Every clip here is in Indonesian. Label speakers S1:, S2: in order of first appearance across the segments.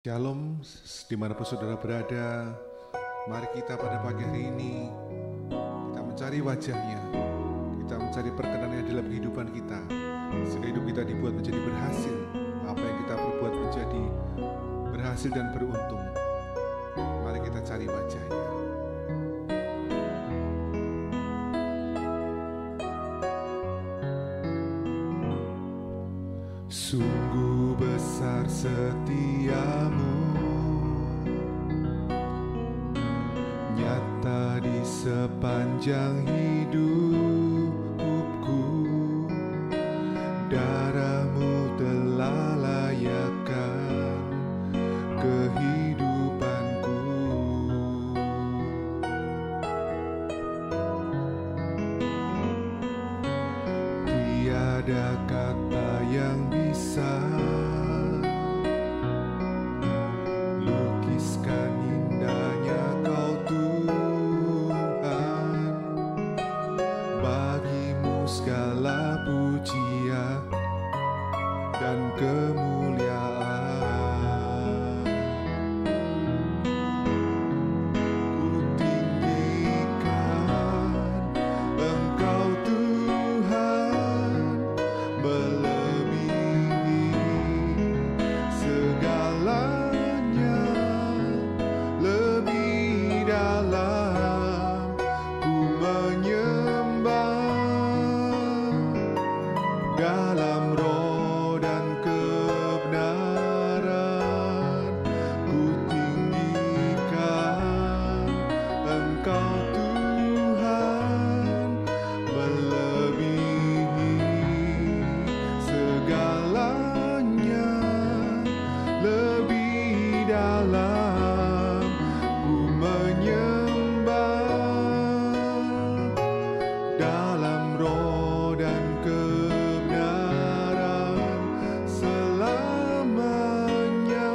S1: Shalom, dimanapun saudara berada, mari kita pada pagi hari ini, kita mencari wajahnya, kita mencari perkenannya dalam kehidupan kita, sehingga hidup kita dibuat menjadi berhasil, apa yang kita perbuat menjadi berhasil dan beruntung. Mari kita cari wajahnya. Sungguh besar setiamu, nyata di sepanjang hidupku. Darahmu telah layakkan kehidupanku. Tiada kata yang bisa lukiskan indahnya Kau Tuhan. Bagimu segala pujian dan kemuliaan. Ku tinggikan Engkau Tuhan, melebihi segalanya, lebih dalam ku menyembah, dalam roh dan kebenaran. Ku tinggikan Engkau Tuhan, melebihi segalanya, lebih dalam ku menyembah, dalam roh dan kebenaran selamanya.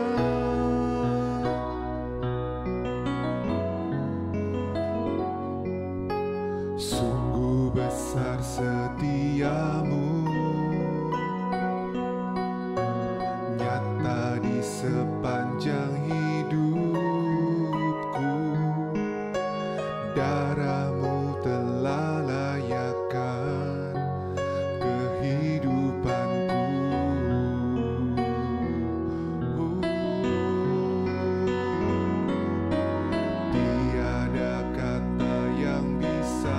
S1: Sungguh besar setiamu, nyata di sepanjang hidupku. Darahmu telah layakkan kehidupanku. Tiada kata yang bisa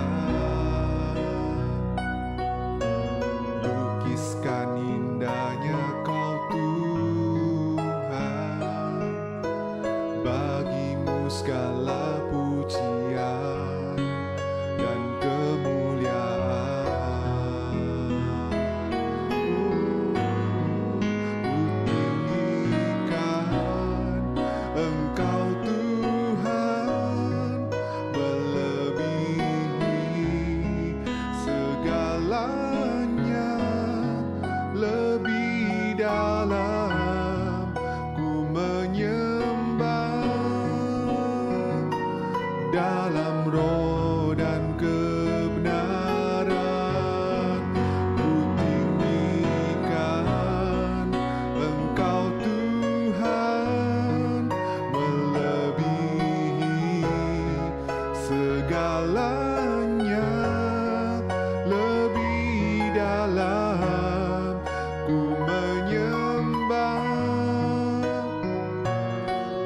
S1: lukiskan indahnya Kau Tuhan. Bagimu segala pujian dan kemuliaan. Ku tinggikan Engkau Tuhan, melebihi segalanya, lebih dalam ku menyembah, dalam roh dan kebenaran. Ku tinggikan Engkau Tuhan, melebihi segalanya, lebih dalam ku menyembah,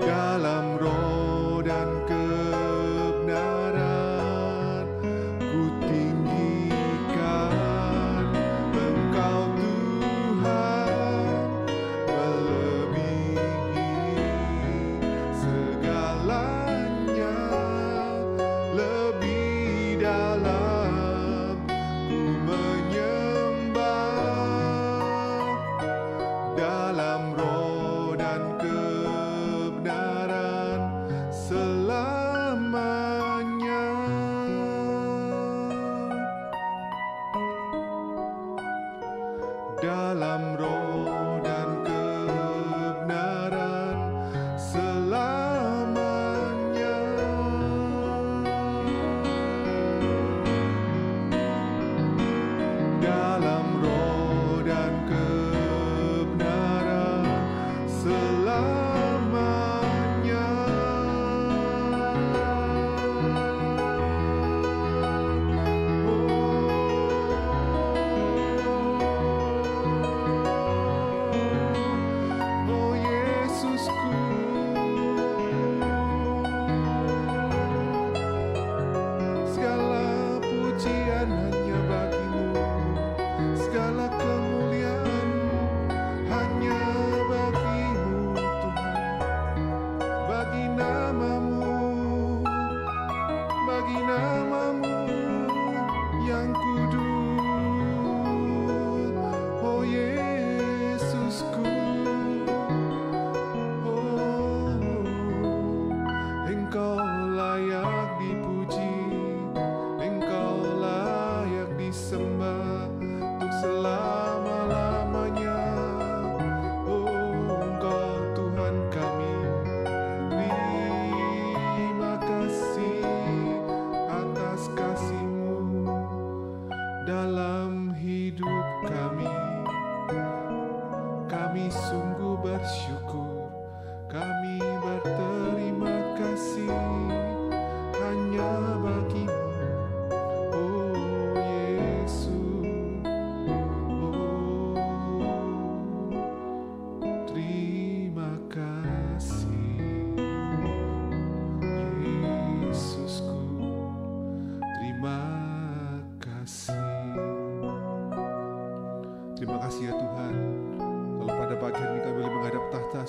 S1: dalam roh dan kebenaran. Ku tinggikan Engkau Tuhan, melebihi segalanya, lebih dalam ku menyembah, dalam roh dan kebenaran.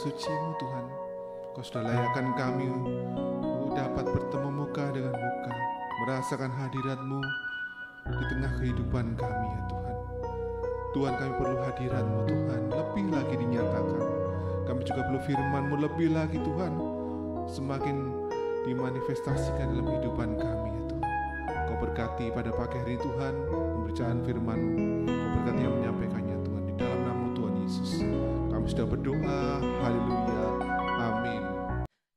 S1: suci-Mu Tuhan. Kau sudah layakkan kami dapat bertemu muka dengan muka, merasakan hadirat-Mu di tengah kehidupan kami ya Tuhan. Tuhan, kami perlu hadirat-Mu Tuhan, lebih lagi dinyatakan. Kami juga perlu firman-Mu lebih lagi Tuhan, semakin dimanifestasikan dalam kehidupan kami ya Tuhan. Kau berkati pada pagi hari ini Tuhan, pembacaan firman-Mu. Kau berkati yang menyampaikannya Tuhan, di dalam nama Tuhan Yesus kami sudah berdoa. Haleluya, amin.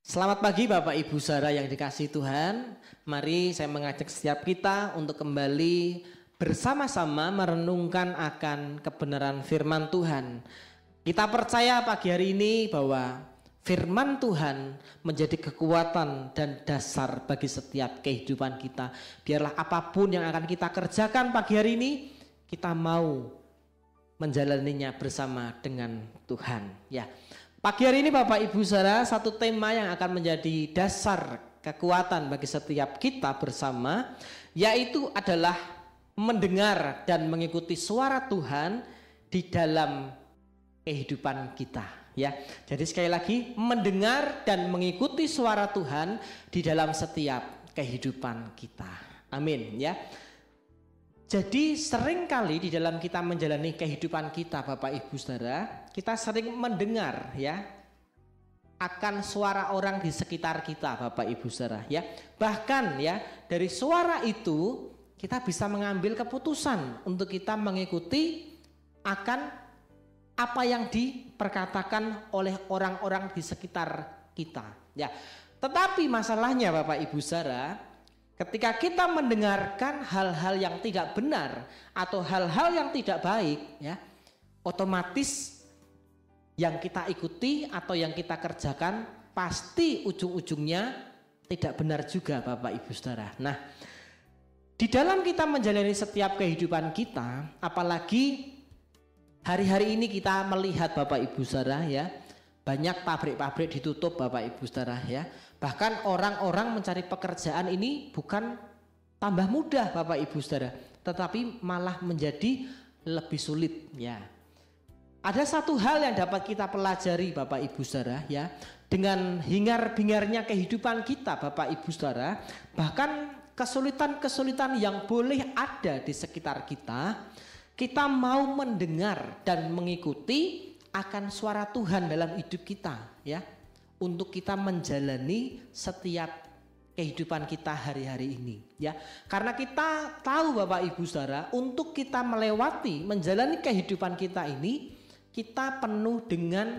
S2: Selamat pagi Bapak Ibu Saudara yang dikasihi Tuhan. Mari saya mengajak setiap kita untuk kembali bersama-sama merenungkan akan kebenaran firman Tuhan. Kita percaya pagi hari ini bahwa firman Tuhan menjadi kekuatan dan dasar bagi setiap kehidupan kita. Biarlah apapun yang akan kita kerjakan pagi hari ini, kita mau menjalaninya bersama dengan Tuhan. Ya, pagi hari ini Bapak Ibu Saudara, satu tema yang akan menjadi dasar kekuatan bagi setiap kita bersama, yaitu adalah mendengar dan mengikuti suara Tuhan di dalam kehidupan kita. Ya, jadi sekali lagi, mendengar dan mengikuti suara Tuhan di dalam setiap kehidupan kita. Amin ya. Jadi seringkali di dalam kita menjalani kehidupan kita Bapak Ibu Saudara, kita sering mendengar ya akan suara orang di sekitar kita Bapak Ibu Saudara ya. Bahkan ya dari suara itu kita bisa mengambil keputusan untuk kita mengikuti akan apa yang diperkatakan oleh orang-orang di sekitar kita ya. Tetapi masalahnya Bapak Ibu Saudara, ketika kita mendengarkan hal-hal yang tidak benar atau hal-hal yang tidak baik ya, otomatis yang kita ikuti atau yang kita kerjakan pasti ujung-ujungnya tidak benar juga Bapak Ibu Saudara. Nah, di dalam kita menjalani setiap kehidupan kita, apalagi hari-hari ini kita melihat Bapak Ibu Saudara ya, banyak pabrik-pabrik ditutup Bapak Ibu Saudara ya. Bahkan orang-orang mencari pekerjaan ini bukan tambah mudah Bapak Ibu Saudara, tetapi malah menjadi lebih sulit ya. Ada satu hal yang dapat kita pelajari Bapak Ibu Saudara ya, dengan hingar-bingarnya kehidupan kita Bapak Ibu Saudara, bahkan kesulitan-kesulitan yang boleh ada di sekitar kita, kita mau mendengar dan mengikuti akan suara Tuhan dalam hidup kita ya, untuk kita menjalani setiap kehidupan kita hari-hari ini ya. Karena kita tahu Bapak Ibu Saudara, untuk kita melewati menjalani kehidupan kita ini, kita penuh dengan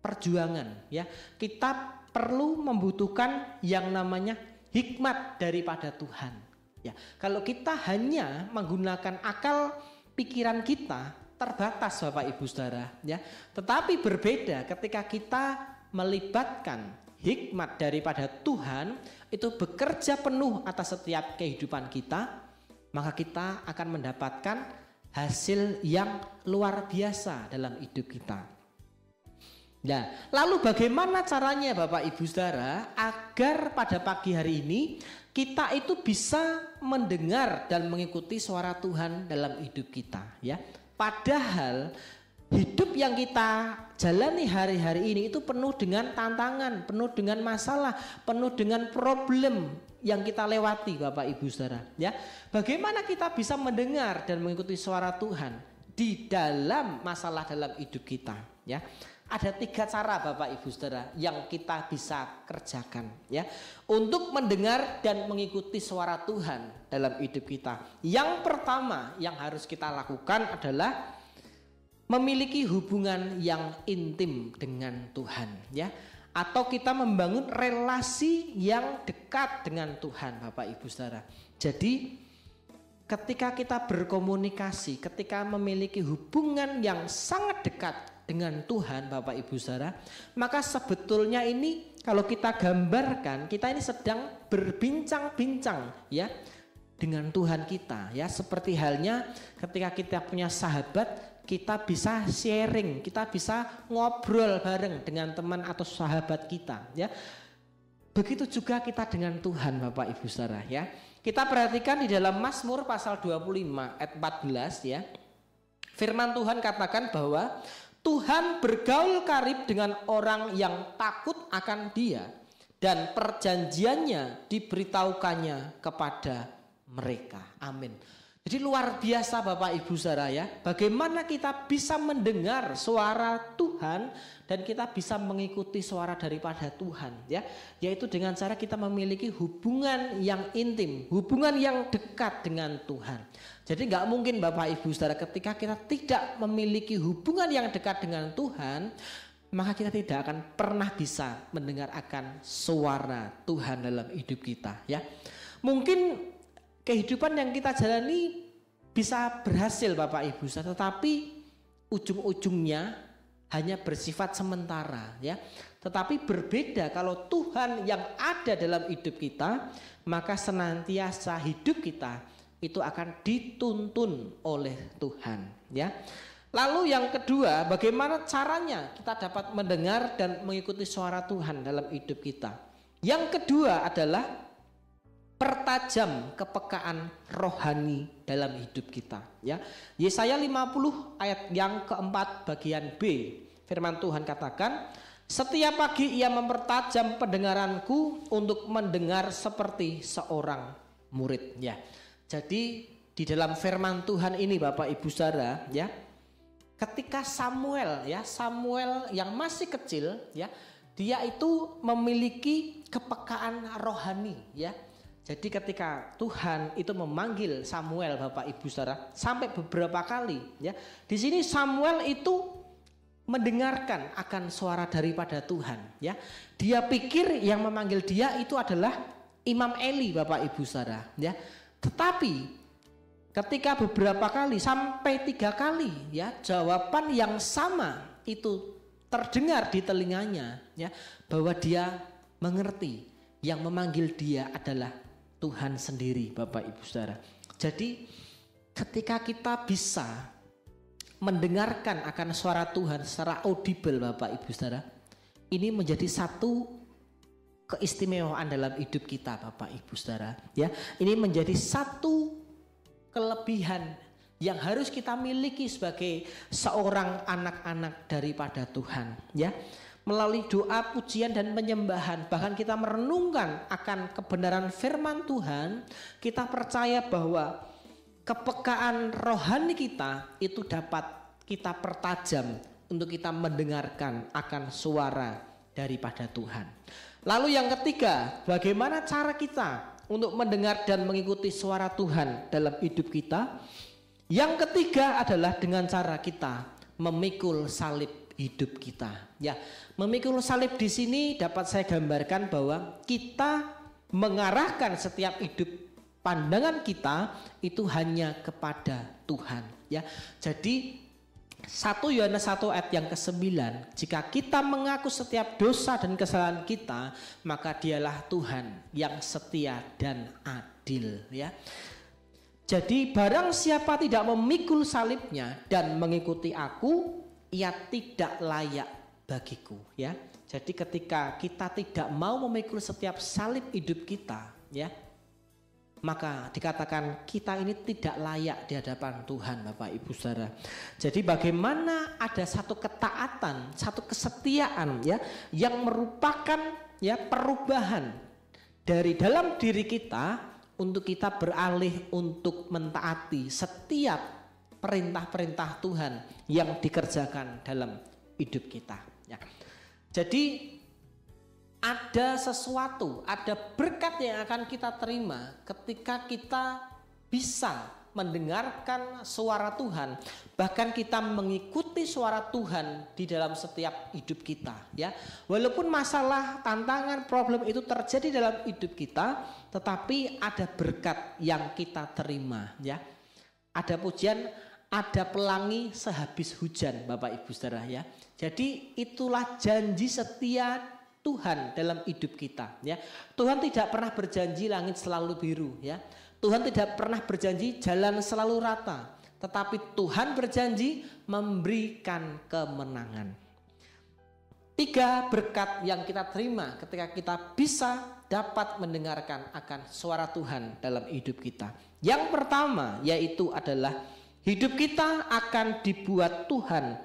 S2: perjuangan ya. Kita perlu membutuhkan yang namanya hikmat daripada Tuhan ya. Kalau kita hanya menggunakan akal pikiran kita, terbatas Bapak Ibu Saudara ya. Tetapi berbeda ketika kita melibatkan hikmat daripada Tuhan, itu bekerja penuh atas setiap kehidupan kita, maka kita akan mendapatkan hasil yang luar biasa dalam hidup kita. Nah, lalu bagaimana caranya Bapak Ibu Saudara agar pada pagi hari ini kita itu bisa mendengar dan mengikuti suara Tuhan dalam hidup kita ya. Padahal hidup yang kita jalani hari-hari ini itu penuh dengan tantangan, penuh dengan masalah, penuh dengan problem yang kita lewati Bapak Ibu Saudara ya. Bagaimana kita bisa mendengar dan mengikuti suara Tuhan di dalam masalah dalam hidup kita ya. Ada 3 cara Bapak Ibu Saudara yang kita bisa kerjakan ya, untuk mendengar dan mengikuti suara Tuhan dalam hidup kita. Yang pertama yang harus kita lakukan adalah memiliki hubungan yang intim dengan Tuhan ya, atau kita membangun relasi yang dekat dengan Tuhan Bapak Ibu Saudara. Jadi ketika kita berkomunikasi, ketika memiliki hubungan yang sangat dekat dengan Tuhan Bapak Ibu Saudara, maka sebetulnya ini kalau kita gambarkan, kita ini sedang berbincang-bincang ya dengan Tuhan kita ya. Seperti halnya ketika kita punya sahabat, kita bisa sharing, kita bisa ngobrol bareng dengan teman atau sahabat kita ya. Begitu juga kita dengan Tuhan Bapak Ibu Saudara ya. Kita perhatikan di dalam Mazmur pasal 25 ayat 14 ya. Firman Tuhan katakan bahwa Tuhan bergaul karib dengan orang yang takut akan Dia, dan perjanjiannya diberitahukannya kepada mereka. Amin. Jadi luar biasa Bapak Ibu Saudara ya, bagaimana kita bisa mendengar suara Tuhan dan kita bisa mengikuti suara daripada Tuhan ya, yaitu dengan cara kita memiliki hubungan yang intim, hubungan yang dekat dengan Tuhan. Jadi nggak mungkin Bapak Ibu Saudara ketika kita tidak memiliki hubungan yang dekat dengan Tuhan, maka kita tidak akan pernah bisa mendengar akan suara Tuhan dalam hidup kita ya. Mungkin kehidupan yang kita jalani bisa berhasil Bapak Ibu Saudara, tetapi ujung-ujungnya hanya bersifat sementara ya. Tetapi berbeda kalau Tuhan yang ada dalam hidup kita, maka senantiasa hidup kita itu akan dituntun oleh Tuhan ya. Lalu yang kedua, bagaimana caranya kita dapat mendengar dan mengikuti suara Tuhan dalam hidup kita? Yang kedua adalah pertajam kepekaan rohani dalam hidup kita ya. Yesaya 50 ayat yang keempat bagian B, firman Tuhan katakan, setiap pagi ia mempertajam pendengaranku untuk mendengar seperti seorang murid ya. Jadi di dalam firman Tuhan ini Bapak Ibu Saudara ya, ketika Samuel yang masih kecil ya, dia itu memiliki kepekaan rohani ya. Jadi ketika Tuhan itu memanggil Samuel Bapak Ibu Saudara sampai beberapa kali ya. Di sini Samuel itu mendengarkan akan suara daripada Tuhan ya. Dia pikir yang memanggil dia itu adalah Imam Eli Bapak Ibu Saudara ya. Tetapi ketika beberapa kali sampai 3 kali ya, jawaban yang sama itu terdengar di telinganya ya, bahwa dia mengerti yang memanggil dia adalah Tuhan sendiri Bapak Ibu Saudara. Jadi ketika kita bisa mendengarkan akan suara Tuhan secara audible Bapak Ibu Saudara, ini menjadi satu keistimewaan dalam hidup kita Bapak Ibu Saudara ya. Ini menjadi satu kelebihan yang harus kita miliki sebagai seorang anak-anak daripada Tuhan ya. Melalui doa, pujian dan penyembahan, bahkan kita merenungkan akan kebenaran firman Tuhan, kita percaya bahwa kepekaan rohani kita itu dapat kita pertajam untuk kita mendengarkan akan suara daripada Tuhan. Lalu yang ketiga, bagaimana cara kita untuk mendengar dan mengikuti suara Tuhan dalam hidup kita? Yang ketiga adalah dengan cara kita memikul salib hidup kita ya. Memikul salib di sini dapat saya gambarkan bahwa kita mengarahkan setiap hidup pandangan kita itu hanya kepada Tuhan ya. Jadi 1 Yohanes 1 ayat yang ke-9, jika kita mengaku setiap dosa dan kesalahan kita, maka dialah Tuhan yang setia dan adil ya. Jadi barang siapa tidak memikul salibnya dan mengikuti aku, ia tidak layak bagiku ya. Jadi ketika kita tidak mau memikul setiap salib hidup kita ya, maka dikatakan kita ini tidak layak di hadapan Tuhan Bapak Ibu Saudara. Jadi bagaimana ada satu ketaatan, satu kesetiaan ya, yang merupakan ya perubahan dari dalam diri kita untuk kita beralih untuk mentaati setiap perintah-perintah Tuhan yang dikerjakan dalam hidup kita ya. Jadi ada sesuatu, ada berkat yang akan kita terima ketika kita bisa mendengarkan suara Tuhan, bahkan kita mengikuti suara Tuhan di dalam setiap hidup kita ya. Walaupun masalah, tantangan, problem itu terjadi dalam hidup kita, tetapi ada berkat yang kita terima ya. Ada pujian, ada pelangi sehabis hujan Bapak Ibu Saudara ya. Jadi itulah janji setia Tuhan dalam hidup kita ya. Tuhan tidak pernah berjanji langit selalu biru ya. Tuhan tidak pernah berjanji jalan selalu rata, tetapi Tuhan berjanji memberikan kemenangan. 3 berkat yang kita terima ketika kita bisa dapat mendengarkan akan suara Tuhan dalam hidup kita. Yang pertama yaitu adalah hidup kita akan dibuat Tuhan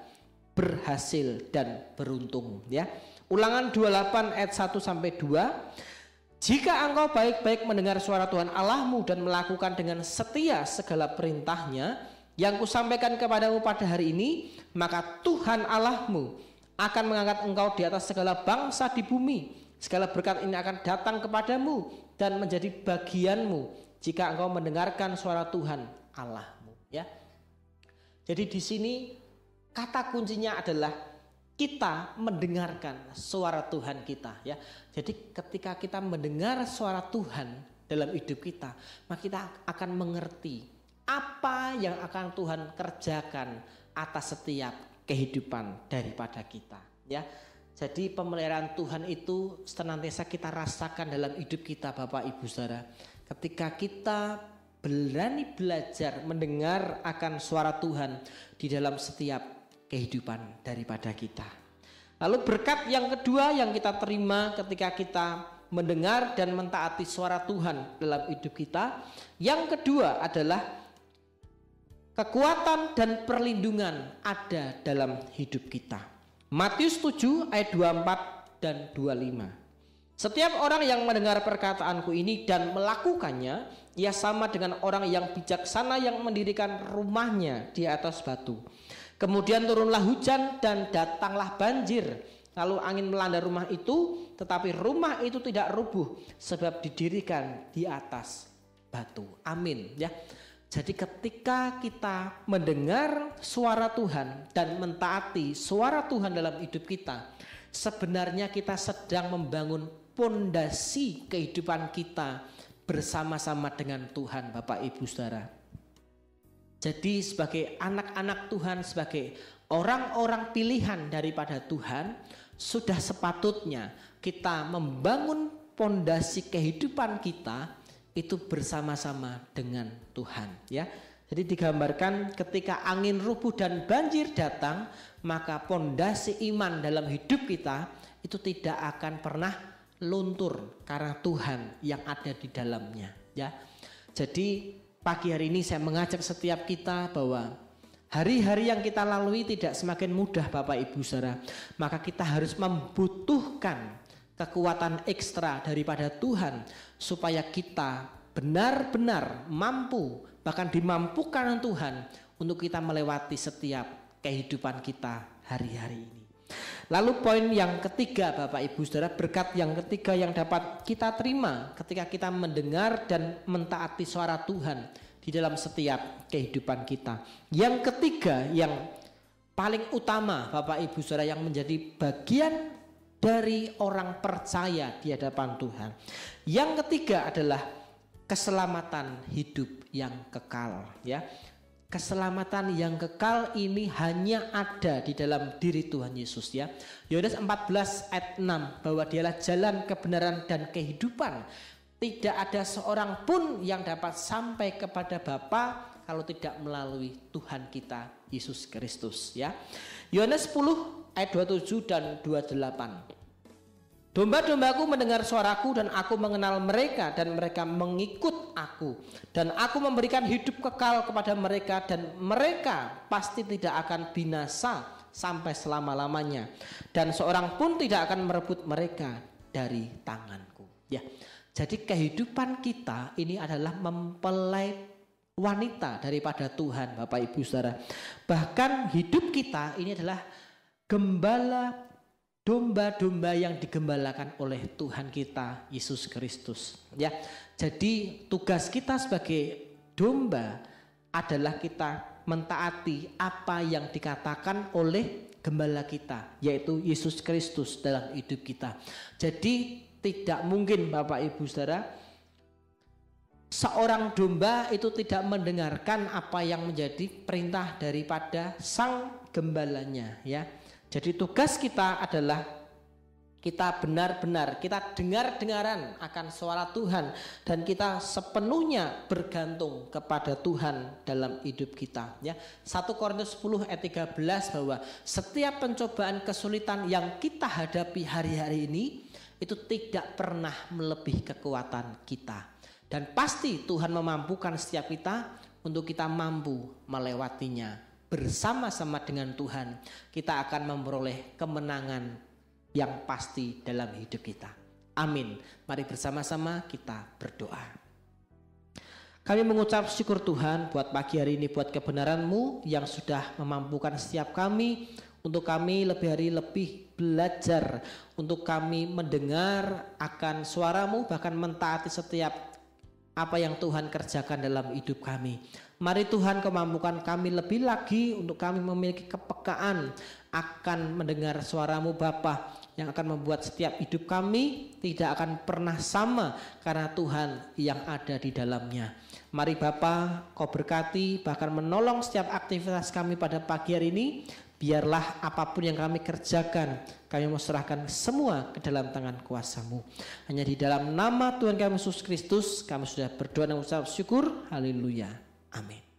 S2: berhasil dan beruntung ya. Ulangan 28 ayat 1 sampai 2. Jika engkau baik-baik mendengar suara Tuhan Allahmu dan melakukan dengan setia segala perintahnya yang kusampaikan kepadamu pada hari ini, maka Tuhan Allahmu akan mengangkat engkau di atas segala bangsa di bumi. Segala berkat ini akan datang kepadamu dan menjadi bagianmu jika engkau mendengarkan suara Tuhan Allahmu ya. Jadi di sini kata kuncinya adalah kita mendengarkan suara Tuhan kita ya. Jadi ketika kita mendengar suara Tuhan dalam hidup kita, maka kita akan mengerti apa yang akan Tuhan kerjakan atas setiap kehidupan daripada kita ya. Jadi pemeliharaan Tuhan itu senantiasa kita rasakan dalam hidup kita Bapak Ibu Saudara. Ketika kita berani belajar mendengar akan suara Tuhan di dalam setiap kehidupan daripada kita. Lalu berkat yang kedua yang kita terima ketika kita mendengar dan mentaati suara Tuhan dalam hidup kita. Yang kedua adalah kekuatan dan perlindungan ada dalam hidup kita. Matius 7 ayat 24 dan 25. Setiap orang yang mendengar perkataanku ini dan melakukannya, ia sama dengan orang yang bijaksana yang mendirikan rumahnya di atas batu. Kemudian turunlah hujan dan datanglah banjir. Lalu angin melanda rumah itu, tetapi rumah itu tidak rubuh sebab didirikan di atas batu. Amin ya. Jadi ketika kita mendengar suara Tuhan dan mentaati suara Tuhan dalam hidup kita, sebenarnya kita sedang membangun pondasi kehidupan kita bersama-sama dengan Tuhan Bapak Ibu Saudara. Jadi sebagai anak-anak Tuhan, sebagai orang-orang pilihan daripada Tuhan, sudah sepatutnya kita membangun pondasi kehidupan kita itu bersama-sama dengan Tuhan ya. Jadi digambarkan ketika angin rubuh dan banjir datang, maka pondasi iman dalam hidup kita itu tidak akan pernah luntur karena Tuhan yang ada di dalamnya ya. Jadi pagi hari ini saya mengajak setiap kita bahwa hari-hari yang kita lalui tidak semakin mudah Bapak Ibu Saudara. Maka kita harus membutuhkan kekuatan ekstra daripada Tuhan supaya kita benar-benar mampu, bahkan dimampukan Tuhan untuk kita melewati setiap kehidupan kita hari-hari ini. Lalu poin yang ketiga Bapak Ibu Saudara, berkat yang ketiga yang dapat kita terima ketika kita mendengar dan mentaati suara Tuhan di dalam setiap kehidupan kita. Yang ketiga yang paling utama Bapak Ibu Saudara yang menjadi bagian dari orang percaya di hadapan Tuhan. Yang ketiga adalah keselamatan hidup yang kekal ya. Keselamatan yang kekal ini hanya ada di dalam diri Tuhan Yesus ya. Yohanes 14 ayat 6 bahwa dialah jalan kebenaran dan kehidupan. Tidak ada seorang pun yang dapat sampai kepada Bapa kalau tidak melalui Tuhan kita Yesus Kristus ya. Yohanes 10 ayat 27 dan 28. Domba-dombaku mendengar suaraku dan aku mengenal mereka dan mereka mengikut aku. Dan aku memberikan hidup kekal kepada mereka dan mereka pasti tidak akan binasa sampai selama-lamanya. Dan seorang pun tidak akan merebut mereka dari tanganku. Ya, jadi kehidupan kita ini adalah mempelai wanita daripada Tuhan Bapak Ibu Saudara. Bahkan hidup kita ini adalah gembala domba-domba yang digembalakan oleh Tuhan kita Yesus Kristus ya. Jadi tugas kita sebagai domba adalah kita mentaati apa yang dikatakan oleh gembala kita, yaitu Yesus Kristus dalam hidup kita. Jadi tidak mungkin Bapak Ibu Saudara seorang domba itu tidak mendengarkan apa yang menjadi perintah daripada sang gembalanya ya. Jadi tugas kita adalah kita benar-benar kita dengar-dengaran akan suara Tuhan dan kita sepenuhnya bergantung kepada Tuhan dalam hidup kita ya. 1 Korintus 10 ayat 13 bahwa setiap pencobaan kesulitan yang kita hadapi hari-hari ini itu tidak pernah melebihi kekuatan kita. Dan pasti Tuhan memampukan setiap kita untuk kita mampu melewatinya bersama-sama dengan Tuhan, kita akan memperoleh kemenangan yang pasti dalam hidup kita. Amin. Mari bersama-sama kita berdoa. Kami mengucap syukur Tuhan buat pagi hari ini, buat kebenaran-Mu yang sudah memampukan setiap kami, untuk kami lebih belajar, untuk kami mendengar akan suara-Mu, bahkan mentaati setiap apa yang Tuhan kerjakan dalam hidup kami. Mari Tuhan Kau mampukan kami lebih lagi untuk kami memiliki kepekaan akan mendengar suara-Mu Bapa, yang akan membuat setiap hidup kami tidak akan pernah sama karena Tuhan yang ada di dalamnya. Mari Bapa, Kau berkati bahkan menolong setiap aktivitas kami pada pagi hari ini. Biarlah apapun yang kami kerjakan, kami mau serahkan semua ke dalam tangan kuasa-Mu. Hanya di dalam nama Tuhan kami Yesus Kristus kami sudah berdoa dan mengucap syukur. Haleluya. Amin.